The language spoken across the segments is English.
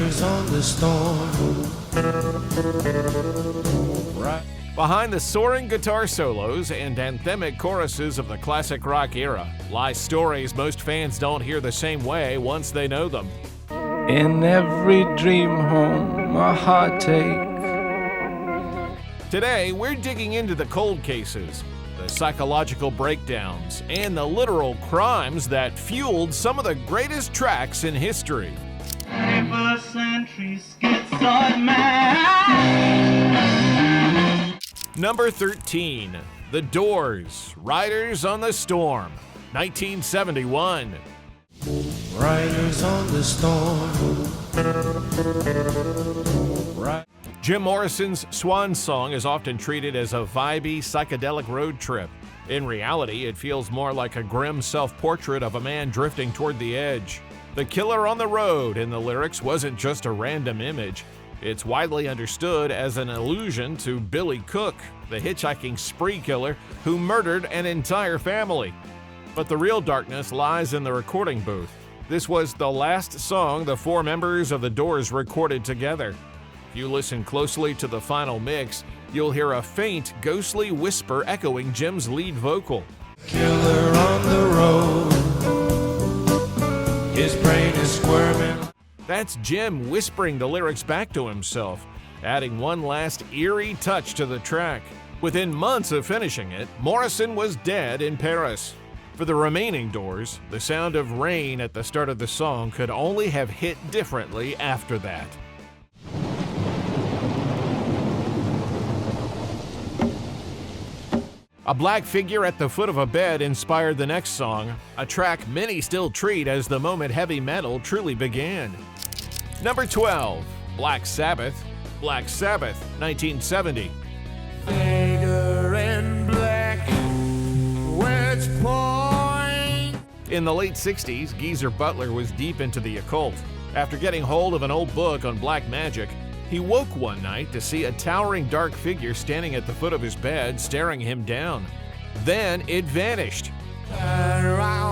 Riders on the storm. Right. Behind the soaring guitar solos and anthemic choruses of the classic rock era lie stories most fans don't hear the same way once they know them. In every dream home, a heartache. Today, we're digging into the cold cases, the psychological breakdowns, and the literal crimes that fueled some of the greatest tracks in history. 21st century schizoid man. Number 13, The Doors, Riders on the Storm, 1971. Riders on the storm. Right. Jim Morrison's Swan Song is often treated as a vibey, psychedelic road trip. In reality, it feels more like a grim self-portrait of a man drifting toward the edge. The killer on the road in the lyrics wasn't just a random image. It's widely understood as an allusion to Billy Cook, the hitchhiking spree killer who murdered an entire family. But the real darkness lies in the recording booth. This was the last song the four members of the Doors recorded together. If you listen closely to the final mix, you'll hear a faint, ghostly whisper echoing Jim's lead vocal. Killer on the road. His brain is squirming. That's Jim whispering the lyrics back to himself, adding one last eerie touch to the track. Within months of finishing it, Morrison was dead in Paris. For the remaining Doors, the sound of rain at the start of the song could only have hit differently after that. A black figure at the foot of a bed inspired the next song, a track many still treat as the moment heavy metal truly began. Number 12, Black Sabbath, 1970. Figure in black. Which point? In the late 60s, Geezer Butler was deep into the occult. After getting hold of an old book on black magic, he woke one night to see a towering dark figure standing at the foot of his bed, staring him down. Then it vanished. Around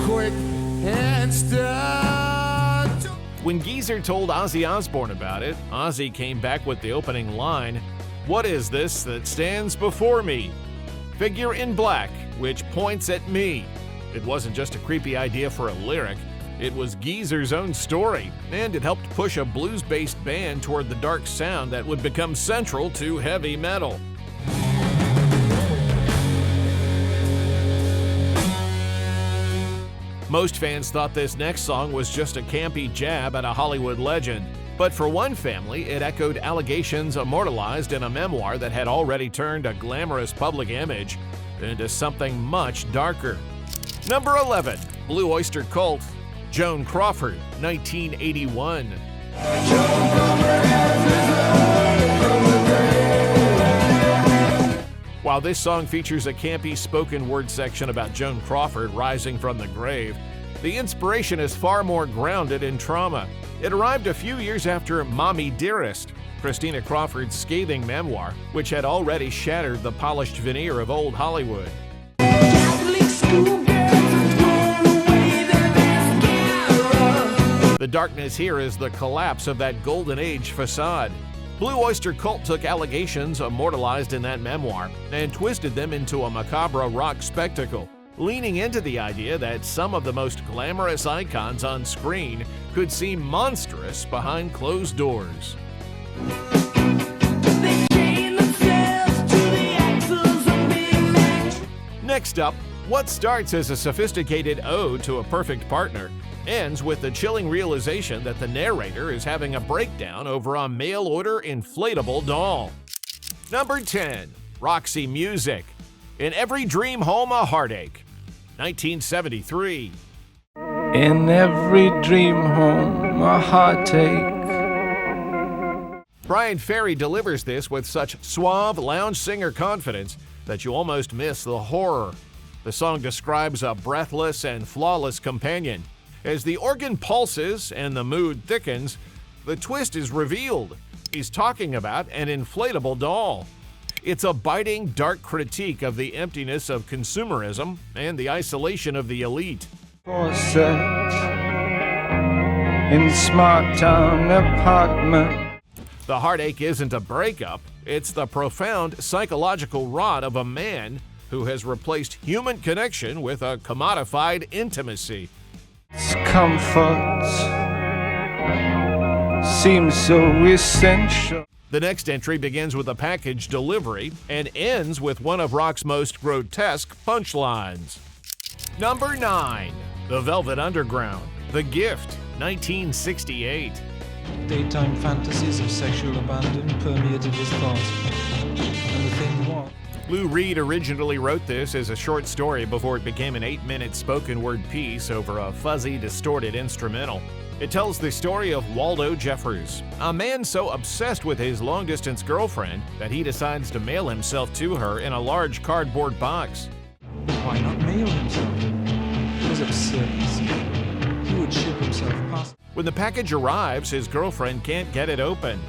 quick and start. When Geezer told Ozzy Osbourne about it, Ozzy came back with the opening line, "What is this that stands before me? Figure in black, which points at me." It wasn't just a creepy idea for a lyric. It was Geezer's own story, and it helped push a blues-based band toward the dark sound that would become central to heavy metal. Most fans thought this next song was just a campy jab at a Hollywood legend. But for one family, it echoed allegations immortalized in a memoir that had already turned a glamorous public image into something much darker. Number 11, Blue Oyster Cult, Joan Crawford, 1981. While this song features a campy spoken word section about Joan Crawford rising from the grave, the inspiration is far more grounded in trauma. It arrived a few years after Mommy Dearest, Christina Crawford's scathing memoir, which had already shattered the polished veneer of old Hollywood. The darkness here is the collapse of that golden age facade. Blue Oyster Cult took allegations immortalized in that memoir and twisted them into a macabre rock spectacle, leaning into the idea that some of the most glamorous icons on screen could seem monstrous behind closed doors. Next up, what starts as a sophisticated ode to a perfect partner ends with the chilling realization that the narrator is having a breakdown over a mail-order inflatable doll. Number 10, Roxy Music, In Every Dream Home a Heartache, 1973. In every dream home, a heartache. Brian Ferry delivers this with such suave lounge singer confidence that you almost miss the horror. The song describes a breathless and flawless companion. As the organ pulses and the mood thickens, the twist is revealed. He's talking about an inflatable doll. It's a biting, dark critique of the emptiness of consumerism and the isolation of the elite. Corset in smart town apartment. The heartache isn't a breakup, it's the profound psychological rot of a man who has replaced human connection with a commodified intimacy. Comfort seems so essential. The next entry begins with a package delivery and ends with one of rock's most grotesque punchlines. Number 9. The Velvet Underground, The Gift, 1968. Daytime fantasies of sexual abandon permeated his thoughts. And the thing was, Lou Reed originally wrote this as a short story before it became an 8-minute spoken word piece over a fuzzy, distorted instrumental. It tells the story of Waldo Jeffers, a man so obsessed with his long-distance girlfriend that he decides to mail himself to her in a large cardboard box. why not mail himself? It was absurd. He would ship himself past. When the package arrives, his girlfriend can't get it open.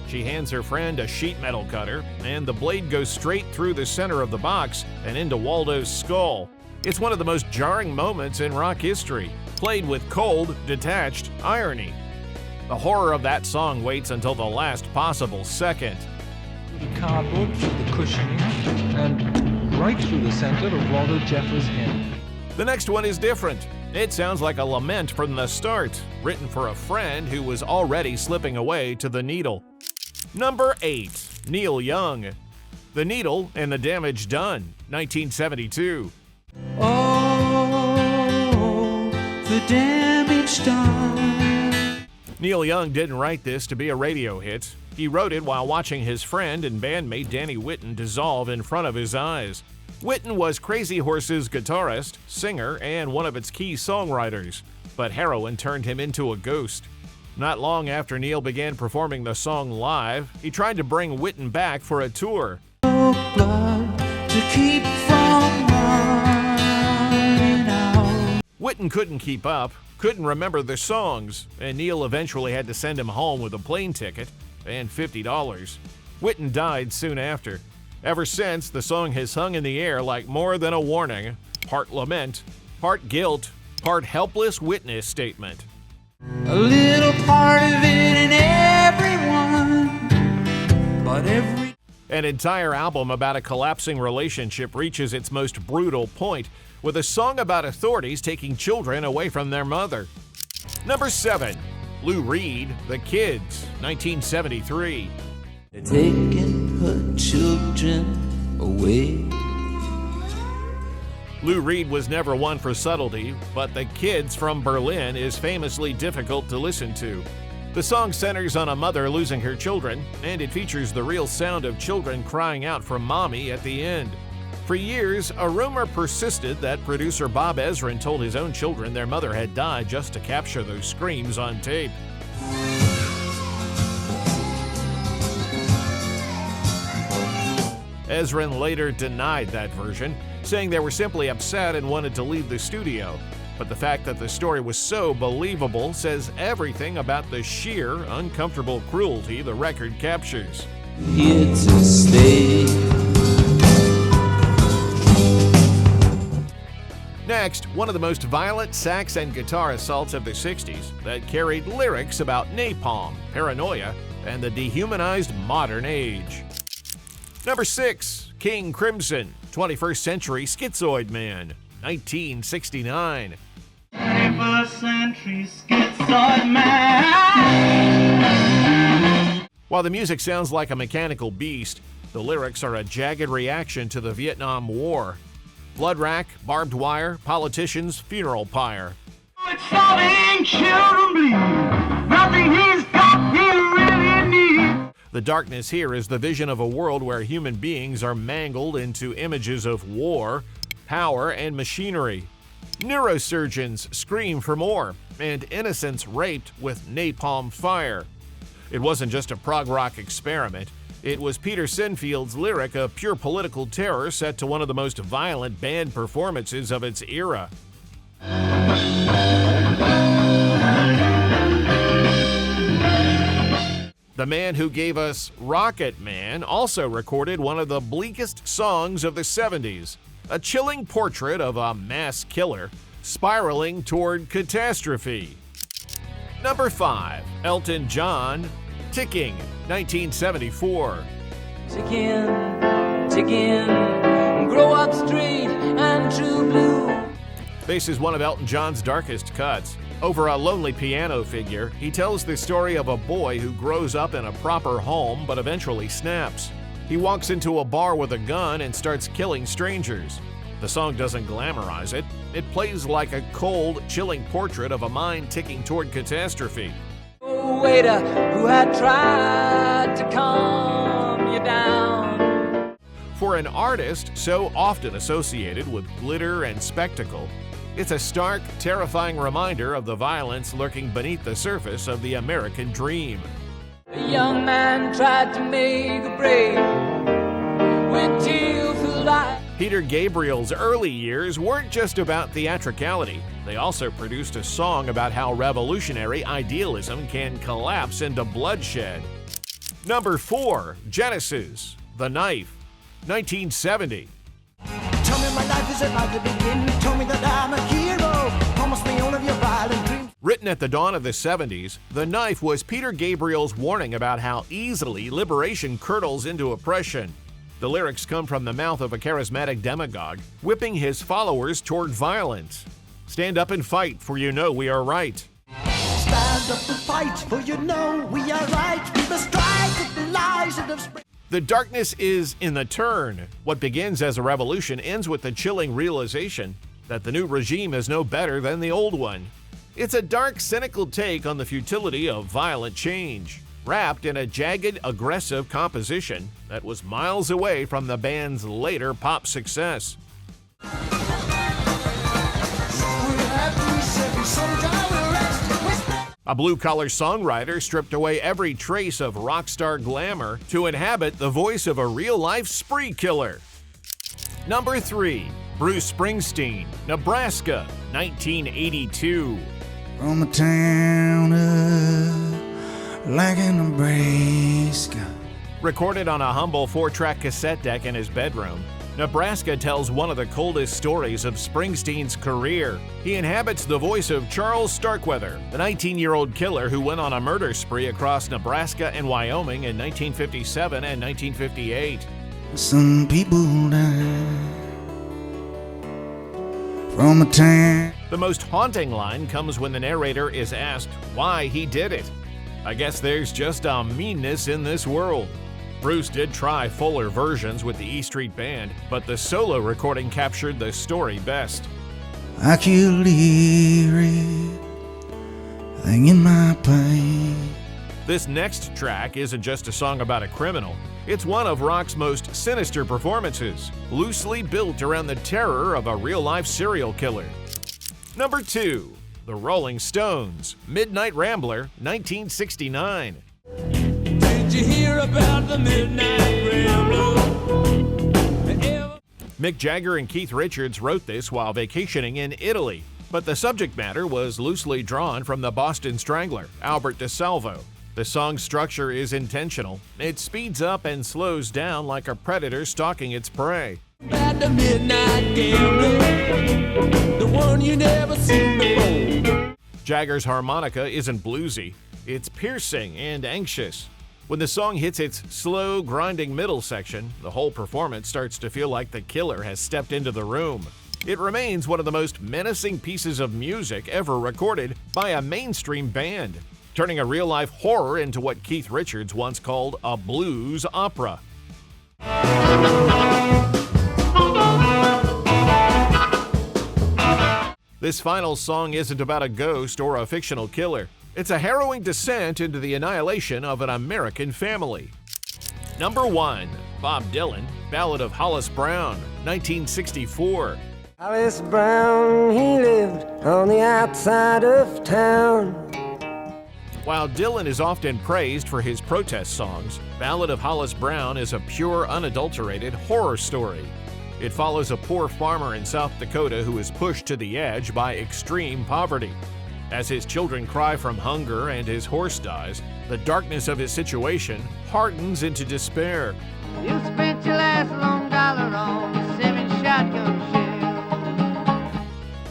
She hands her friend a sheet metal cutter, and the blade goes straight through the center of the box and into Waldo's skull. It's one of the most jarring moments in rock history, played with cold, detached irony. The horror of that song waits until the last possible second. The cardboard through the cushioning and right through the center of Waldo Jeffers' head. The next one is different. It sounds like a lament from the start, written for a friend who was already slipping away to the needle. Number 8. Neil Young, The Needle and the Damage Done, 1972. Oh, the damage done. Neil Young didn't write this to be a radio hit. He wrote it while watching his friend and bandmate Danny Whitten dissolve in front of his eyes. Whitten was Crazy Horse's guitarist, singer, and one of its key songwriters, but heroin turned him into a ghost. Not long after Neil began performing the song live, he tried to bring Whitten back for a tour. Blood to keep from running out. Whitten couldn't keep up, couldn't remember the songs, and Neil eventually had to send him home with a plane ticket and $50. Whitten died soon after. Ever since, the song has hung in the air like more than a warning, part lament, part guilt, part helpless witness statement. A little part of it in everyone, but every. An entire album about a collapsing relationship reaches its most brutal point with a song about authorities taking children away from their mother. Number 7. Lou Reed, The Kids, 1973. They're taking her children away. Lou Reed was never one for subtlety, but The Kids from Berlin is famously difficult to listen to. The song centers on a mother losing her children, and it features the real sound of children crying out for mommy at the end. For years, a rumor persisted that producer Bob Ezrin told his own children their mother had died just to capture those screams on tape. Ezrin later denied that version, saying they were simply upset and wanted to leave the studio. But the fact that the story was so believable says everything about the sheer, uncomfortable cruelty the record captures. Here to stay. Next, one of the most violent sax and guitar assaults of the 60s that carried lyrics about napalm, paranoia, and the dehumanized modern age. Number 6. King Crimson, 21st Century Schizoid Man, 1969. 21st century schizoid man. While the music sounds like a mechanical beast, the lyrics are a jagged reaction to the Vietnam War. Blood rack, barbed wire, politicians, funeral pyre. It's falling, children bleed. Nothing he's got he really needs. The darkness here is the vision of a world where human beings are mangled into images of war, power, and machinery. Neurosurgeons scream for more, and innocents raped with napalm fire. It wasn't just a prog rock experiment. It was Peter Sinfield's lyric of pure political terror set to one of the most violent band performances of its era. The man who gave us Rocket Man also recorded one of the bleakest songs of the 70s, a chilling portrait of a mass killer spiraling toward catastrophe. Number 5. Elton John, Ticking, 1974. Ticking, grow up straight and true blue. This is one of Elton John's darkest cuts. Over a lonely piano figure, he tells the story of a boy who grows up in a proper home but eventually snaps. He walks into a bar with a gun and starts killing strangers. The song doesn't glamorize it. It plays like a cold, chilling portrait of a mind ticking toward catastrophe. Oh, waiter who had tried to calm you down. For an artist so often associated with glitter and spectacle, it's a stark, terrifying reminder of the violence lurking beneath the surface of the American dream. A young man tried to make a break with tearful eyes. Peter Gabriel's early years weren't just about theatricality. They also produced a song about how revolutionary idealism can collapse into bloodshed. Number 4. Genesis, The Knife, 1970. Tell me my life is about to begin. Tell me that I'm a hero. Promise me all of your violent dreams. Written at the dawn of the 70s, The Knife was Peter Gabriel's warning about how easily liberation curdles into oppression. The lyrics come from the mouth of a charismatic demagogue, whipping his followers toward violence. Stand up and fight, for you know we are right. Stand up and fight, for you know we are right. We must strike at the lies that have spread. The darkness is in the turn. What begins as a revolution ends with the chilling realization that the new regime is no better than the old one. It's a dark, cynical take on the futility of violent change, wrapped in a jagged, aggressive composition that was miles away from the band's later pop success. A blue-collar songwriter stripped away every trace of rock star glamour to inhabit the voice of a real-life spree killer. Number 3. Bruce Springsteen, Nebraska, 1982. From a town like in Nebraska. Recorded on a humble 4-track cassette deck in his bedroom, Nebraska tells one of the coldest stories of Springsteen's career. He inhabits the voice of Charles Starkweather, the 19-year-old killer who went on a murder spree across Nebraska and Wyoming in 1957 and 1958. Some people die from a town. The most haunting line comes when the narrator is asked why he did it. I guess there's just a meanness in this world. Bruce did try fuller versions with the E Street Band, but the solo recording captured the story best. I killed everything in my pain. This next track isn't just a song about a criminal. It's one of rock's most sinister performances, loosely built around the terror of a real-life serial killer. Number 2. The Rolling Stones, Midnight Rambler, 1969. Did you hear about the Midnight Rambler? Mick Jagger and Keith Richards wrote this while vacationing in Italy, but the subject matter was loosely drawn from the Boston Strangler, Albert DeSalvo. The song's structure is intentional. It speeds up and slows down like a predator stalking its prey. About the Midnight Gambler, the one you never seen before. Jagger's harmonica isn't bluesy. It's piercing and anxious. When the song hits its slow, grinding middle section, the whole performance starts to feel like the killer has stepped into the room. It remains one of the most menacing pieces of music ever recorded by a mainstream band, turning a real-life horror into what Keith Richards once called a blues opera. This final song isn't about a ghost or a fictional killer. It's a harrowing descent into the annihilation of an American family. Number 1. Bob Dylan, Ballad of Hollis Brown, 1964. Hollis Brown, he lived on the outside of town. While Dylan is often praised for his protest songs, Ballad of Hollis Brown is a pure, unadulterated horror story. It follows a poor farmer in South Dakota who is pushed to the edge by extreme poverty. As his children cry from hunger and his horse dies, the darkness of his situation hardens into despair. You spent your last long dollar on a 7 shotgun shell.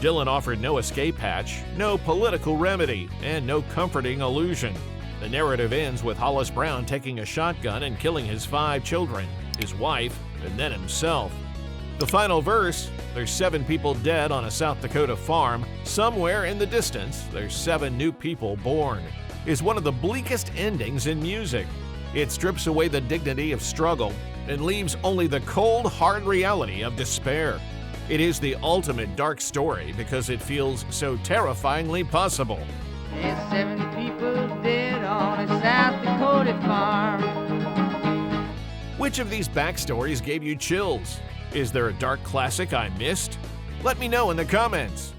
Dylan offered no escape hatch, no political remedy, and no comforting illusion. The narrative ends with Hollis Brown taking a shotgun and killing his 5 children, his wife, and then himself. The final verse, "There's 7 people dead on a South Dakota farm. Somewhere in the distance, there's 7 new people born," is one of the bleakest endings in music. It strips away the dignity of struggle and leaves only the cold, hard reality of despair. It is the ultimate dark story because it feels so terrifyingly possible. There's 7 people dead on a South Dakota farm. Which of these backstories gave you chills? Is there a dark classic I missed? Let me know in the comments.